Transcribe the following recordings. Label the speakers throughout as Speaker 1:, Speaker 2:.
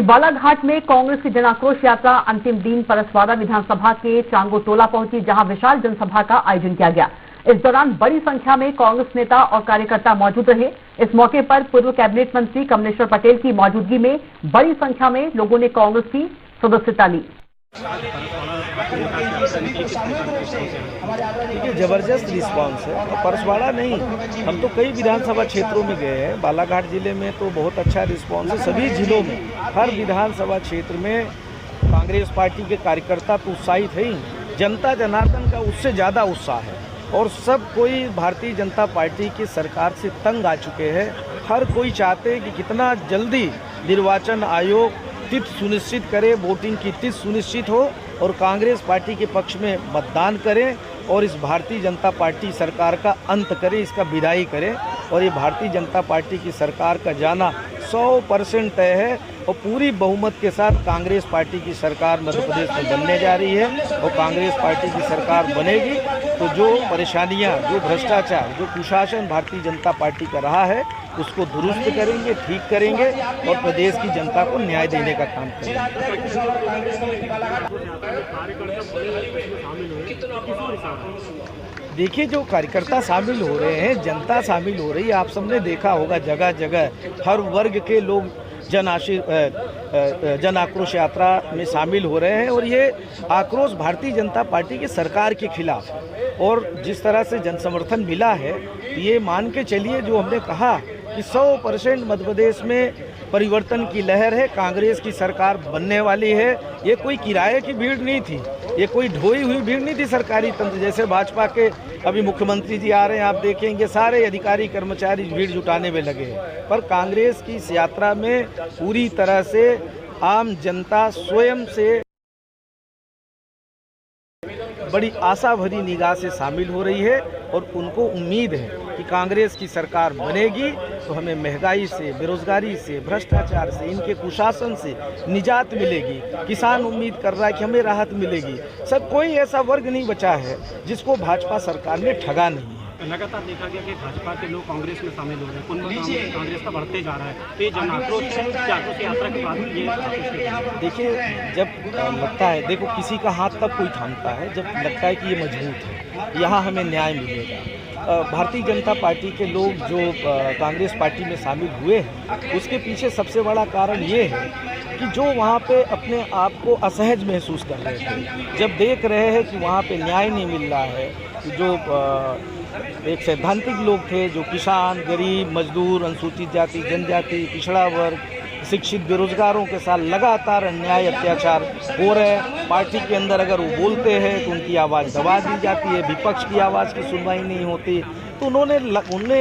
Speaker 1: बालाघाट में कांग्रेस की जन आक्रोश यात्रा अंतिम दिन परसवाड़ा विधानसभा के चांगोटोला पहुंची, जहां विशाल जनसभा का आयोजन किया गया। इस दौरान बड़ी संख्या में कांग्रेस नेता और कार्यकर्ता मौजूद रहे। इस मौके पर पूर्व कैबिनेट मंत्री कमलेश्वर पटेल की मौजूदगी में बड़ी संख्या में लोगों ने कांग्रेस की सदस्यता ली।
Speaker 2: देखिए, जबरदस्त रिस्पांस है। परसवाड़ा नहीं, हम तो कई विधानसभा क्षेत्रों में गए हैं। बालाघाट जिले में तो बहुत अच्छा रिस्पांस है। सभी जिलों में हर विधानसभा क्षेत्र में कांग्रेस पार्टी के कार्यकर्ता तो उत्साहित है ही, जनता जनार्दन का उससे ज़्यादा उत्साह है। और सब कोई भारतीय जनता पार्टी की सरकार से तंग आ चुके हैं। हर कोई चाहते हैं कि कितना जल्दी निर्वाचन आयोग तिथि सुनिश्चित करे, वोटिंग की तिथि सुनिश्चित हो और कांग्रेस पार्टी के पक्ष में मतदान करें और इस भारतीय जनता पार्टी सरकार का अंत करें, इसका विदाई करें। और ये भारतीय जनता पार्टी की सरकार का जाना 100% तय है और पूरी बहुमत के साथ कांग्रेस पार्टी की सरकार मध्य प्रदेश में बनने जा रही है। और कांग्रेस पार्टी की सरकार बनेगी तो जो परेशानियां, जो भ्रष्टाचार, जो कुशासन भारतीय जनता पार्टी का रहा है उसको दुरुस्त करेंगे, ठीक करेंगे और प्रदेश की जनता को न्याय देने का काम करेंगे। देखिए, जो कार्यकर्ता शामिल हो रहे हैं, जनता शामिल हो रही है, आप सबने देखा होगा जगह जगह हर वर्ग के लोग जन आक्रोश यात्रा में शामिल हो रहे हैं। और ये आक्रोश भारतीय जनता पार्टी की सरकार के खिलाफ है। और जिस तरह से जन समर्थन मिला है, ये मान के चलिए जो हमने कहा कि 100% मध्य प्रदेश में परिवर्तन की लहर है, कांग्रेस की सरकार बनने वाली है। ये कोई किराए की भीड़ नहीं थी, ये कोई ढोई हुई भीड़ नहीं थी सरकारी तंत्र जैसे। भाजपा के अभी मुख्यमंत्री जी आ रहे हैं, आप देखेंगे सारे अधिकारी कर्मचारी भीड़ जुटाने में लगे हैं। पर कांग्रेस की इस यात्रा में पूरी तरह से आम जनता स्वयं से बड़ी आशा भरी निगाह से शामिल हो रही है। और उनको उम्मीद है कि कांग्रेस की सरकार बनेगी तो हमें महंगाई से, बेरोजगारी से, भ्रष्टाचार से, इनके कुशासन से निजात मिलेगी। किसान उम्मीद कर रहा है कि हमें राहत मिलेगी। सब कोई ऐसा वर्ग नहीं बचा है जिसको भाजपा सरकार ने ठगा नहीं है।
Speaker 3: लगातार देखा गया कि भाजपा के लोग कांग्रेस में शामिल हो रहे हैं, कांग्रेस का बढ़ते जा रहा है। तो ये जन आक्रोश यात्रा के बाद ये
Speaker 2: देखिए, जब लगता है, देखो किसी का हाथ तब कोई थामता है जब लगता है कि ये मजबूत है, यहाँ हमें न्याय मिलेगा। भारतीय जनता पार्टी के लोग जो कांग्रेस पार्टी में शामिल हुए हैं, उसके पीछे सबसे बड़ा कारण ये है कि जो वहाँ पे अपने आप को असहज महसूस कर रहे थे, जब देख रहे हैं कि वहाँ पे न्याय नहीं मिल रहा है, जो एक सैद्धांतिक लोग थे, जो किसान, गरीब, मजदूर, अनुसूचित जाति, जनजाति, पिछड़ा वर्ग, शिक्षित बेरोजगारों के साथ लगातार अन्याय अत्याचार हो रहे हैं। पार्टी के अंदर अगर वो बोलते हैं तो उनकी आवाज़ दबा दी जाती है, विपक्ष की आवाज़ की सुनवाई नहीं होती। तो उन्होंने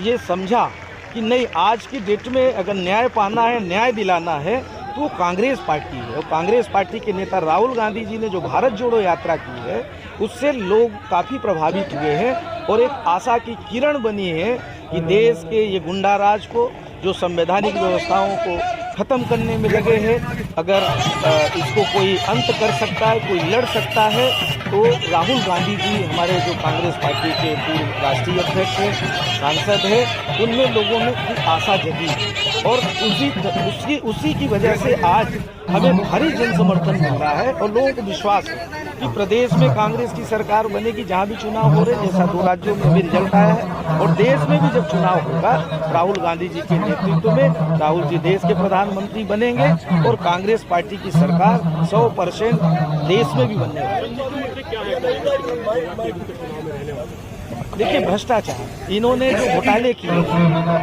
Speaker 2: ये समझा कि नहीं, आज की डेट में अगर न्याय पाना है, न्याय दिलाना है तो कांग्रेस पार्टी है। और कांग्रेस पार्टी के नेता राहुल गांधी जी ने जो भारत जोड़ो यात्रा की है, उससे लोग काफ़ी प्रभावित हुए हैं और एक आशा की किरण बनी है कि देश के ये गुंडा राज को, जो संवैधानिक व्यवस्थाओं को ख़त्म करने में लगे हैं, अगर इसको कोई अंत कर सकता है, कोई लड़ सकता है तो राहुल गांधी जी, हमारे जो कांग्रेस पार्टी के पूर्व राष्ट्रीय अध्यक्ष हैं, सांसद हैं, उनमें लोगों में खूब आशा जगी। और उसी की वजह से आज हमें भारी जन समर्थन मिल रहा है और लोगों को विश्वास है कि प्रदेश में कांग्रेस की सरकार बनेगी। जहां भी चुनाव हो रहे, जैसा 2 राज्यों में भी रिजल्ट आया है, और देश में भी जब चुनाव होगा राहुल गांधी जी के नेतृत्व में राहुल जी देश के प्रधानमंत्री बनेंगे और कांग्रेस पार्टी की सरकार 100% देश में भी बनने वाली है। देखिए, भ्रष्टाचार, इन्होंने जो घोटाले किए,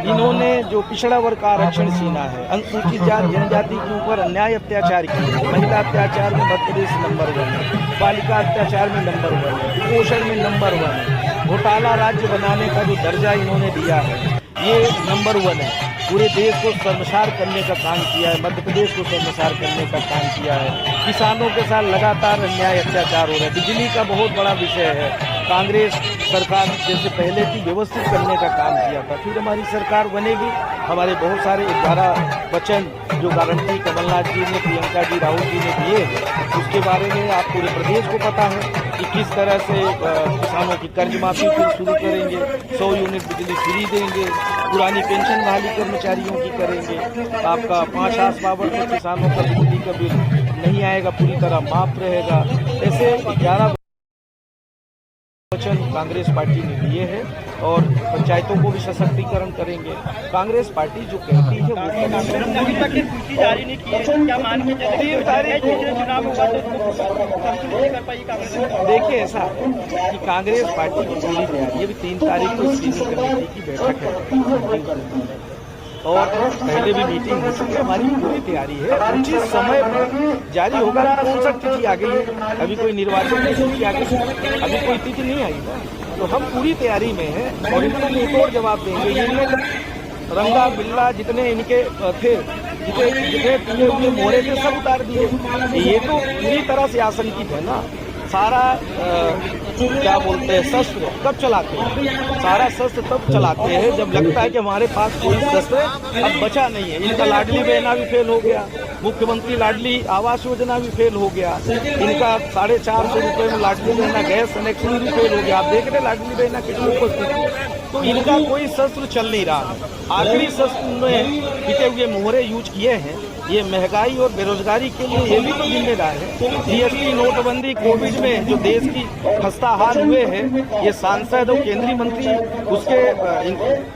Speaker 2: इन्होंने जो पिछड़ा वर्ग का आरक्षण छीना है, अनुसूचित जाति जनजाति के ऊपर अन्याय अत्याचार किए, महिला अत्याचार में मध्य प्रदेश नंबर 1 है, बालिका अत्याचार में नंबर 1 है, कुपोषण में नंबर 1 है, घोटाला राज्य बनाने का जो दर्जा इन्होंने दिया है ये नंबर 1 है। पूरे देश को शर्मसार करने का काम किया है, मध्य प्रदेश को शर्मसार करने का काम किया है। किसानों के साथ लगातार अन्याय अत्याचार हो रहा है। बिजली का बहुत बड़ा विषय है, कांग्रेस सरकार जैसे पहले थी व्यवस्थित करने का काम किया था। फिर हमारी सरकार बनेगी, हमारे बहुत सारे 11 वचन जो गारंटी कमलनाथ जी ने, प्रियंका जी, राहुल जी ने दिए हैं, उसके बारे में आप पूरे प्रदेश को पता है। कि किस तरह से किसानों की कर्ज माफी फिर शुरू करेंगे, 100 यूनिट बिजली फ्री देंगे, पुरानी पेंशन बहाली कर्मचारियों की करेंगे, आपका 5 आस पावर तक किसानों का बिजली का बिल नहीं आएगा, पूरी तरह माफ रहेगा। ऐसे 11 वचन कांग्रेस पार्टी ने दिए हैं और पंचायतों को भी सशक्तिकरण करेंगे। कांग्रेस पार्टी जो कहती है वो
Speaker 3: अभी तक ये सूची जारी नहीं की है, क्या मान के चले
Speaker 2: 3 तारीख को
Speaker 3: चुनाव होगा तो नहीं कर पाई कांग्रेस?
Speaker 2: देखिए ऐसा है कि कांग्रेस पार्टी की पूरी तैयारी है। अभी 3 तारीख को स्क्रीनिंग कमेटी की बैठक है और पहले भी मीटिंग हो चुकी है, हमारी पूरी तैयारी है। उचित समय पर जारी होगा। कौन सा तिथि आ गई है, अभी कोई निर्वाचन की तिथि आ गई, अभी कोई तिथि नहीं आई ना, तो हम पूरी तैयारी में हैं और इनको मुंहतोड़ जवाब देंगे। ये रंगा बिल्ला जितने इनके थे, जितने पिए हुए मोहरे थे, सब उतार दिए। ये तो पूरी तरह से आशंकित है ना। सारा क्या बोलते हैं शस्त्र कब चलाते हैं, सारा शस्त्र तब चलाते हैं जब लगता है कि हमारे पास कोई शस्त्र अब बचा नहीं है। इनका लाडली बहना भी फेल हो गया, मुख्यमंत्री लाडली आवास योजना भी फेल हो गया, इनका 450 रुपये में लाडली बहना गैस कनेक्शन भी फेल हो गया। आप देख रहे लाडली बहना कितनी उपस्थित है, तो इनका कोई शस्त्र चल नहीं रहा है। आखिरी शस्त्र में पिटे हुए मोहरे यूज किए हैं। ये महंगाई और बेरोजगारी के लिए ये भी तो जिम्मेदार है। जीएसटी, नोटबंदी, कोविड में जो देश की खस्ता हाल हुए हैं, ये सांसद और केंद्रीय मंत्री उसके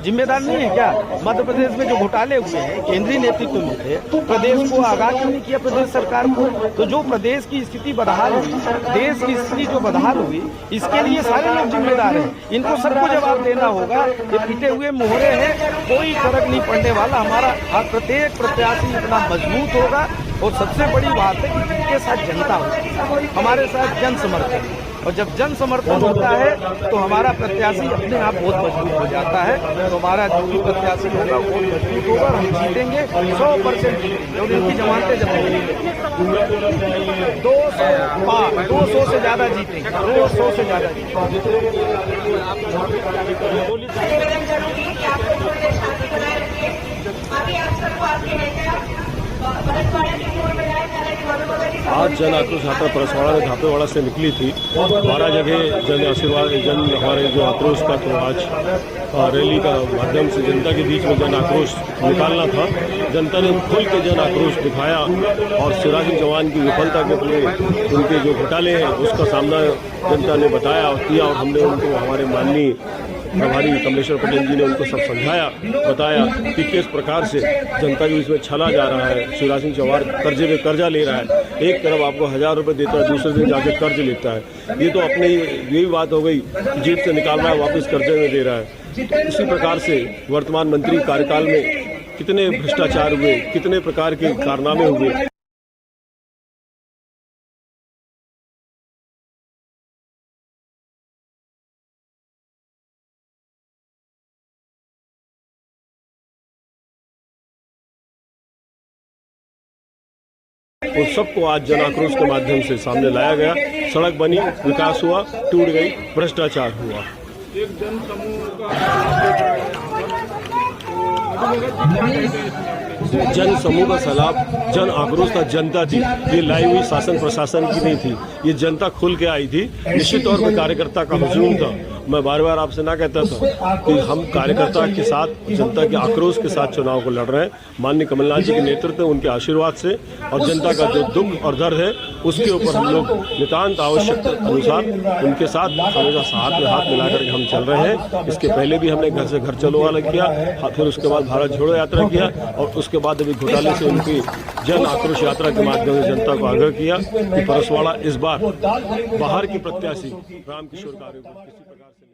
Speaker 2: जिम्मेदार नहीं है क्या? मध्य प्रदेश में जो घोटाले हुए हैं केंद्रीय नेतृत्व में थे, प्रदेश को आगाह क्यों नहीं किया प्रदेश सरकार को? तो जो प्रदेश की स्थिति बदहाल हुई, देश की स्थिति जो बदहाल हुई, इसके लिए सारे लोग जिम्मेदार हैं। इनको सबको जवाब देना होगा। ये पिटे हुए मोहरे हैं, कोई फर्क नहीं पड़ने वाला। हमारा प्रत्येक प्रत्याशी इतना मजबूत होगा और सबसे बड़ी बात है कि जिनके साथ जनता होगी, हमारे साथ जन समर्थन, और जब जन समर्थन होता है तो हमारा प्रत्याशी अपने आप बहुत मजबूत हो जाता है। तो हमारा जो भी प्रत्याशी होगा वो बहुत मजबूत होगा और हम जीतेंगे 100% जीतेंगे। और इनकी जमानतें जब मिलेंगी 200 से ज़्यादा जीतेंगे, 200 से ज़्यादा जीतेंगे।
Speaker 4: आज जन आक्रोश यात्रा परसवाड़ा में धापेवाड़ा से निकली थी। 12 जगह जन आशीर्वाद हमारे जो आक्रोश का तो आज रैली का माध्यम से जनता के बीच में जन आक्रोश निकालना था। जनता ने खुल के जन आक्रोश दिखाया और शिवराज सिंह चौहान की विफलता के लिए उनके जो घोटाले हैं उसका सामना जनता ने बताया और किया। और हमने उनको हमारे माननीय प्रभारी कमलेश्वर पटेल जी ने उनको सब समझाया, बताया कि किस प्रकार से जनता के बीच में छला जा रहा है। शिवराज सिंह चौहान कर्जे पे कर्जा ले रहा है, एक तरफ आपको 1000 रुपये देता है, दूसरे दिन जाके कर्ज लेता है। ये तो अपने यही बात हो गई, जेब से निकाल रहा है वापस कर्जे में दे रहा है। तो इसी प्रकार से वर्तमान मंत्री कार्यकाल में कितने भ्रष्टाचार हुए, कितने प्रकार के कारनामे हुए। उन सबको आज जन आक्रोश के माध्यम से सामने लाया गया। सड़क बनी, विकास हुआ, टूट गई, भ्रष्टाचार हुआ।
Speaker 5: एक जन
Speaker 4: समूह का सैलाब, जन आक्रोश था, जनता थी। ये लाई हुई शासन प्रशासन की नहीं थी, ये जनता खुल के आई थी। निश्चित तौर पर कार्यकर्ता का हुजूम था। मैं बार बार आपसे ना कहता था कि हम कार्यकर्ता के साथ, जनता के आक्रोश के साथ चुनाव को लड़ रहे हैं। माननीय कमलनाथ जी के नेतृत्व, उनके आशीर्वाद से और जनता का जो दुख और दर्द है उसके ऊपर हम लोग नितांत आवश्यक अनुसार उनके साथ हमेशा हाथ में हाथ मिलाकर के हम चल रहे हैं। इसके पहले भी हमने घर से घर चलो वाला किया, फिर उसके बाद भारत जोड़ो यात्रा किया और उसके बाद अभी घोटाले से उनकी जन आक्रोश यात्रा के माध्यम से जनता को आग्रह किया कि परसवाड़ा इस बार बाहर के प्रत्याशी रामकिशोर कार्य को किसी प्रकार से